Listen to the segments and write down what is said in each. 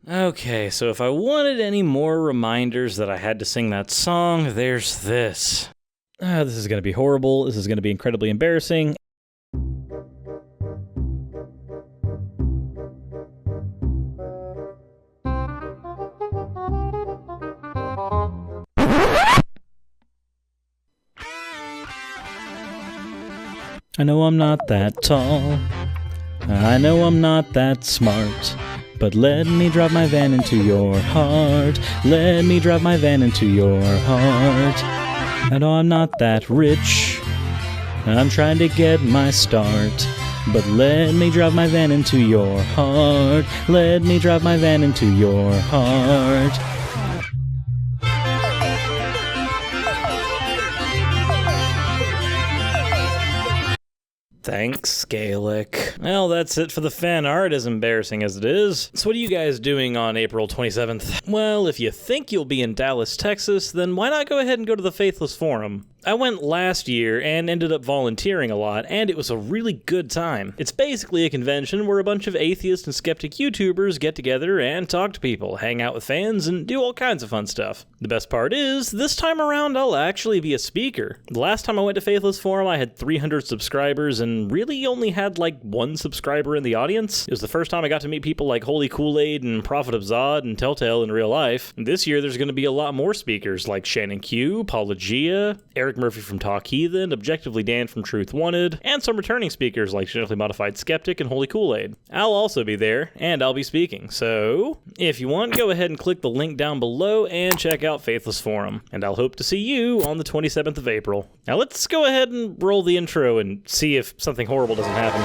Okay, so if I wanted any more reminders that I had to sing that song, there's this. This is going to be horrible. This is going to be incredibly embarrassing. I know I'm not that tall. I know I'm not that smart. But let me drive my van into your heart. Let me drive my van into your heart. I know I'm not that rich. I'm trying to get my start. But let me drive my van into your heart. Let me drive my van into your heart. Thanks, Gaelic. Well, that's it for the fan art, as embarrassing as it is. So what are you guys doing on April 27th? Well, if you think you'll be in Dallas, Texas, then why not go ahead and go to the Faithless Forum? I went last year and ended up volunteering a lot, and it was a really good time. It's basically a convention where a bunch of atheist and skeptic YouTubers get together and talk to people, hang out with fans, and do all kinds of fun stuff. The best part is, this time around I'll actually be a speaker. The last time I went to Faithless Forum I had 300 subscribers and really only had like one subscriber in the audience. It was the first time I got to meet people like Holy Kool-Aid and Prophet of Zod and Telltale in real life. And this year there's going to be a lot more speakers like Shannon Q, Paulogia, Eric Murphy from Talk Heathen, Objectively Dan from Truth Wanted, and some returning speakers like Genetically Modified Skeptic and Holy Kool-Aid. I'll also be there, and I'll be speaking, so if you want, go ahead and click the link down below and check out Faithless Forum, and I'll hope to see you on the 27th of April. Now let's go ahead and roll the intro and see if something horrible doesn't happen.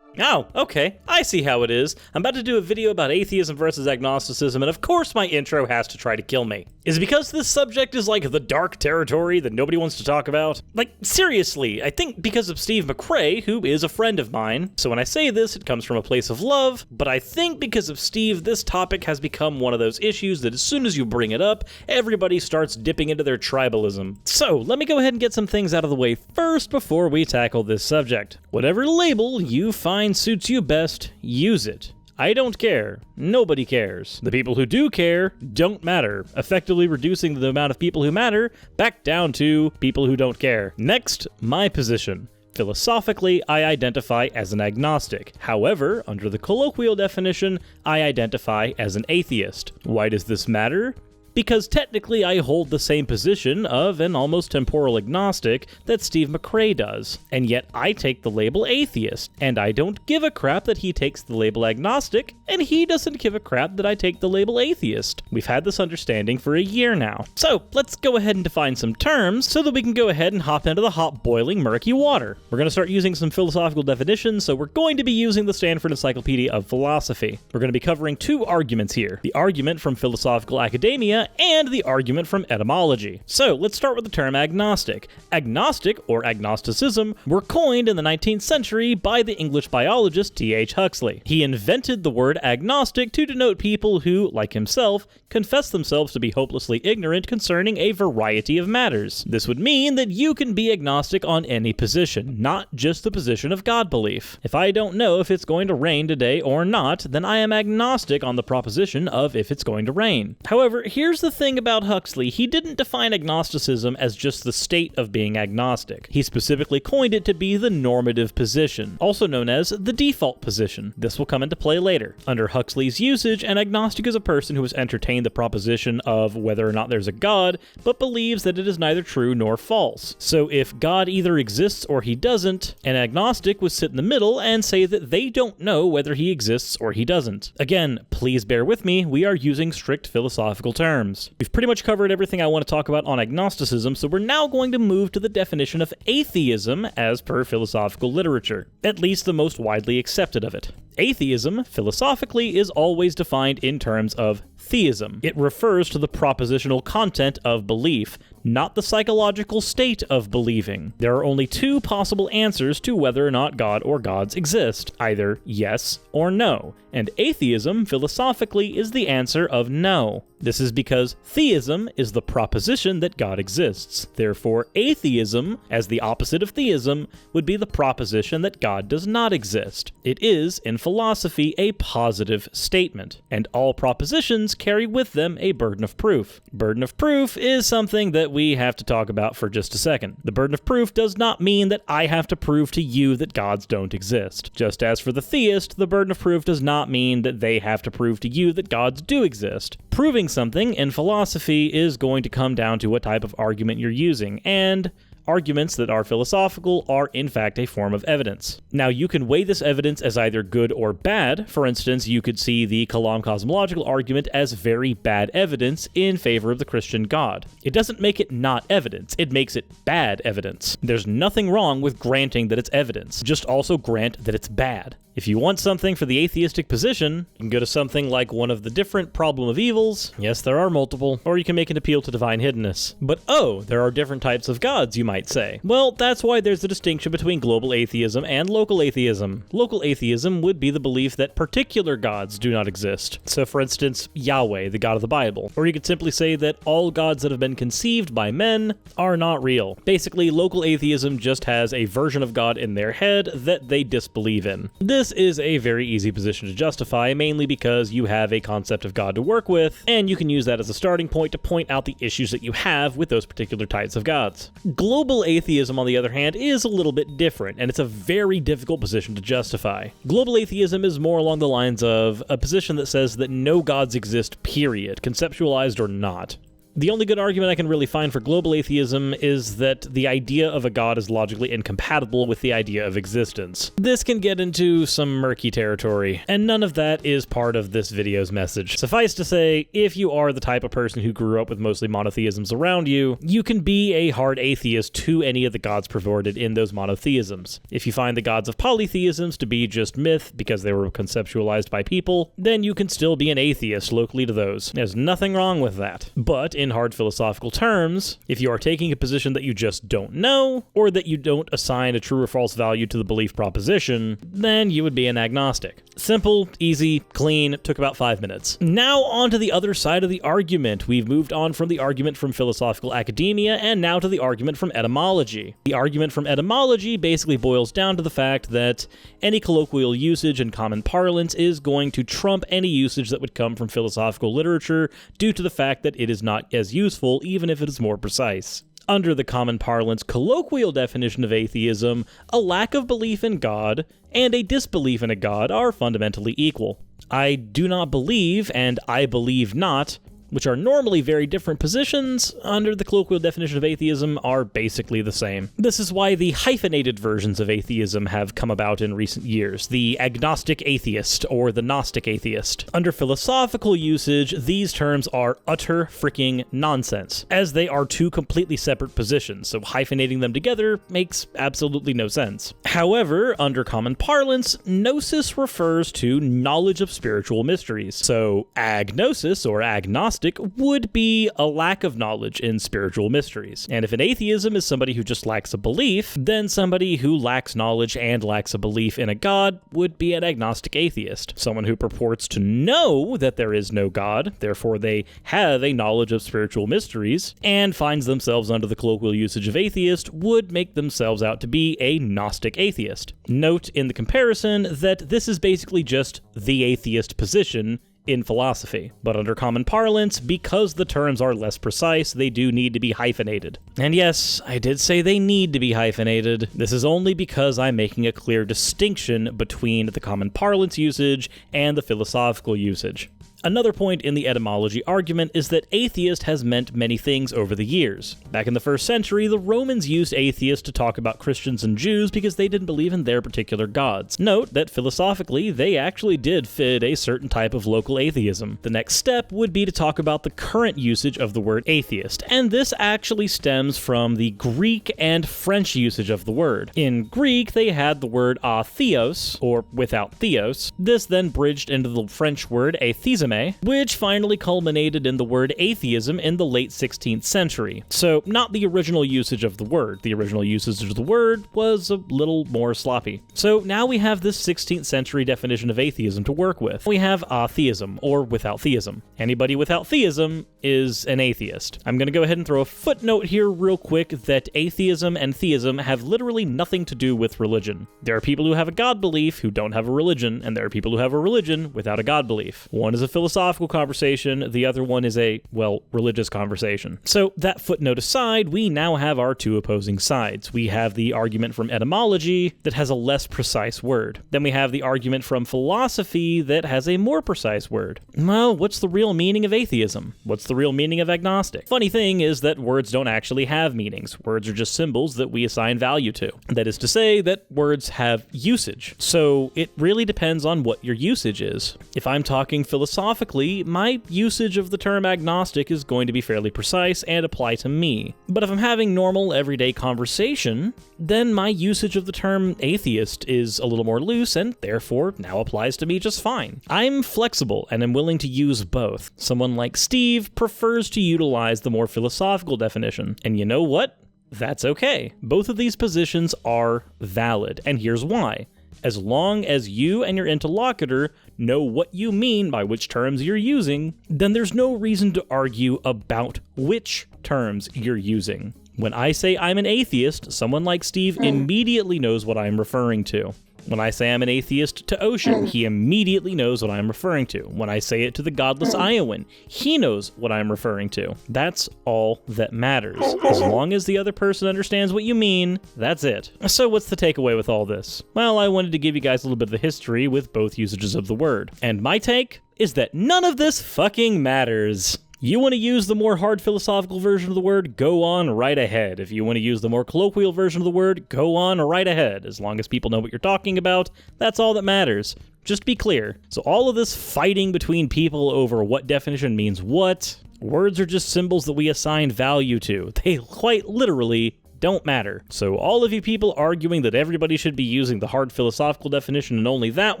Oh, okay. I see how it is. I'm about to do a video about atheism versus agnosticism, and of course my intro has to try to kill me. Is it because this subject is like the dark territory that nobody wants to talk about? Like, seriously, I think because of Steve McRae, who is a friend of mine. So when I say this, it comes from a place of love, but I think because of Steve, this topic has become one of those issues that as soon as you bring it up, everybody starts dipping into their tribalism. So let me go ahead and get some things out of the way first before we tackle this subject. Whatever label you find suits you best, use it. I don't care. Nobody cares. The people who do care don't matter, effectively reducing the amount of people who matter back down to people who don't care. Next, my position. Philosophically, I identify as an agnostic. However, under the colloquial definition, I identify as an atheist. Why does this matter? Because technically I hold the same position of an almost temporal agnostic that Steve McRae does, and yet I take the label atheist, and I don't give a crap that he takes the label agnostic, and he doesn't give a crap that I take the label atheist. We've had this understanding for a year now. So let's go ahead and define some terms so that we can go ahead and hop into the hot boiling murky water. We're going to start using some philosophical definitions, so we're going to be using the Stanford Encyclopedia of Philosophy. We're going to be covering two arguments here, the argument from philosophical academia and the argument from etymology. So let's start with the term agnostic. Agnostic, or agnosticism, were coined in the 19th century by the English biologist T.H. Huxley. He invented the word agnostic to denote people who, like himself, confess themselves to be hopelessly ignorant concerning a variety of matters. This would mean that you can be agnostic on any position, not just the position of God belief. If I don't know if it's going to rain today or not, then I am agnostic on the proposition of if it's going to rain. However, here's the thing about Huxley. He didn't define agnosticism as just the state of being agnostic. He specifically coined it to be the normative position, also known as the default position. This will come into play later. Under Huxley's usage, an agnostic is a person who has entertained the proposition of whether or not there's a God, but believes that it is neither true nor false. So if God either exists or he doesn't, an agnostic would sit in the middle and say that they don't know whether he exists or he doesn't. Again, please bear with me, we are using strict philosophical terms. We've pretty much covered everything I want to talk about on agnosticism, so we're now going to move to the definition of atheism as per philosophical literature, at least the most widely accepted of it. Atheism, philosophically, is always defined in terms of theism. It refers to the propositional content of belief, not the psychological state of believing. There are only two possible answers to whether or not God or gods exist, either yes or no, and atheism, philosophically, is the answer of no. This is because theism is the proposition that God exists. Therefore, atheism, as the opposite of theism, would be the proposition that God does not exist. It is, in philosophy, a positive statement, and all propositions carry with them a burden of proof. Burden of proof is something that we have to talk about for just a second. The burden of proof does not mean that I have to prove to you that gods don't exist. Just as for the theist, the burden of proof does not mean that they have to prove to you that gods do exist. Proving something in philosophy is going to come down to what type of argument you're using, and arguments that are philosophical are in fact a form of evidence. Now, you can weigh this evidence as either good or bad. For instance, you could see the Kalam cosmological argument as very bad evidence in favor of the Christian God. It doesn't make it not evidence, it makes it bad evidence. There's nothing wrong with granting that it's evidence, just also grant that it's bad. If you want something for the atheistic position, you can go to something like one of the different problem of evils. Yes, there are multiple. Or you can make an appeal to divine hiddenness. But oh, there are different types of gods, you might say. Well, that's why there's a distinction between global atheism and local atheism. Local atheism would be the belief that particular gods do not exist. So for instance, Yahweh, the God of the Bible. Or you could simply say that all gods that have been conceived by men are not real. Basically, local atheism just has a version of God in their head that they disbelieve in. This is a very easy position to justify, mainly because you have a concept of God to work with, and you can use that as a starting point to point out the issues that you have with those particular types of gods. Global atheism, on the other hand, is a little bit different, and it's a very difficult position to justify. Global atheism is more along the lines of a position that says that no gods exist, period, conceptualized or not. The only good argument I can really find for global atheism is that the idea of a god is logically incompatible with the idea of existence. This can get into some murky territory, and none of that is part of this video's message. Suffice to say, if you are the type of person who grew up with mostly monotheisms around you, you can be a hard atheist to any of the gods purported in those monotheisms. If you find the gods of polytheisms to be just myth because they were conceptualized by people, then you can still be an atheist locally to those. There's nothing wrong with that. But in hard philosophical terms, if you are taking a position that you just don't know, or that you don't assign a true or false value to the belief proposition, then you would be an agnostic. Simple, easy, clean, took about 5 minutes. Now on to the other side of the argument. We've moved on from the argument from philosophical academia and now to the argument from etymology. The argument from etymology basically boils down to the fact that any colloquial usage and common parlance is going to trump any usage that would come from philosophical literature due to the fact that it is not as useful, even if it is more precise. Under the common parlance colloquial definition of atheism, a lack of belief in God and a disbelief in a God are fundamentally equal. I do not believe and I believe not, which are normally very different positions, under the colloquial definition of atheism are basically the same. This is why the hyphenated versions of atheism have come about in recent years, the agnostic atheist or the Gnostic atheist. Under philosophical usage, these terms are utter freaking nonsense, as they are two completely separate positions, so hyphenating them together makes absolutely no sense. However, under common parlance, gnosis refers to knowledge of spiritual mysteries, so agnosis or agnostic would be a lack of knowledge in spiritual mysteries. And if an atheism is somebody who just lacks a belief, then somebody who lacks knowledge and lacks a belief in a god would be an agnostic atheist. Someone who purports to know that there is no god, therefore they have a knowledge of spiritual mysteries, and finds themselves under the colloquial usage of atheist, would make themselves out to be a Gnostic atheist. Note in the comparison that this is basically just the atheist position in philosophy. But under common parlance, because the terms are less precise, they do need to be hyphenated. And yes, I did say they need to be hyphenated. This is only because I'm making a clear distinction between the common parlance usage and the philosophical usage. Another point in the etymology argument is that atheist has meant many things over the years. Back in the 1st century, the Romans used atheist to talk about Christians and Jews because they didn't believe in their particular gods. Note that philosophically, they actually did fit a certain type of local atheism. The next step would be to talk about the current usage of the word atheist, and this actually stems from the Greek and French usage of the word. In Greek, they had the word atheos, or without theos. This then bridged into the French word atheism, anime, which finally culminated in the word atheism in the late 16th century. So, not the original usage of the word. The original usage of the word was a little more sloppy. So now we have this 16th century definition of atheism to work with. We have atheism, or without theism. Anybody without theism is an atheist. I'm going to go ahead and throw a footnote here real quick that atheism and theism have literally nothing to do with religion. There are people who have a God belief who don't have a religion, and there are people who have a religion without a God belief. One is a philosophical conversation, the other one is a, well, religious conversation. So that footnote aside, we now have our two opposing sides. We have the argument from etymology that has a less precise word. Then we have the argument from philosophy that has a more precise word. Well, what's the real meaning of atheism? What's the real meaning of agnostic? Funny thing is that words don't actually have meanings. Words are just symbols that we assign value to. That is to say that words have usage. So it really depends on what your usage is. If I'm talking philosophically, my usage of the term agnostic is going to be fairly precise and apply to me. But if I'm having normal, everyday conversation, then my usage of the term atheist is a little more loose and therefore now applies to me just fine. I'm flexible and am willing to use both. Someone like Steve prefers to utilize the more philosophical definition. And you know what? That's okay. Both of these positions are valid, and here's why. As long as you and your interlocutor know what you mean by which terms you're using, then there's no reason to argue about which terms you're using. When I say I'm an atheist, someone like Steve immediately knows what I'm referring to. When I say I'm an atheist to Ocean, he immediately knows what I'm referring to. When I say it to the godless Iowan, he knows what I'm referring to. That's all that matters. As long as the other person understands what you mean, that's it. So what's the takeaway with all this? Well, I wanted to give you guys a little bit of the history with both usages of the word. And my take is that none of this fucking matters. You want to use the more hard philosophical version of the word? Go on right ahead. If you want to use the more colloquial version of the word, go on right ahead. As long as people know what you're talking about, that's all that matters. Just be clear. So all of this fighting between people over what definition means what, words are just symbols that we assign value to. They quite literally don't matter. So all of you people arguing that everybody should be using the hard philosophical definition and only that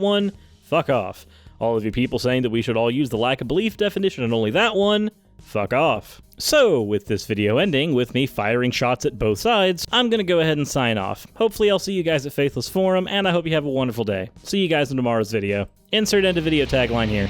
one, fuck off. All of you people saying that we should all use the lack of belief definition and only that one, fuck off. So, with this video ending, with me firing shots at both sides, I'm gonna go ahead and sign off. Hopefully I'll see you guys at Faithless Forum, and I hope you have a wonderful day. See you guys in tomorrow's video. Insert end of video tagline here.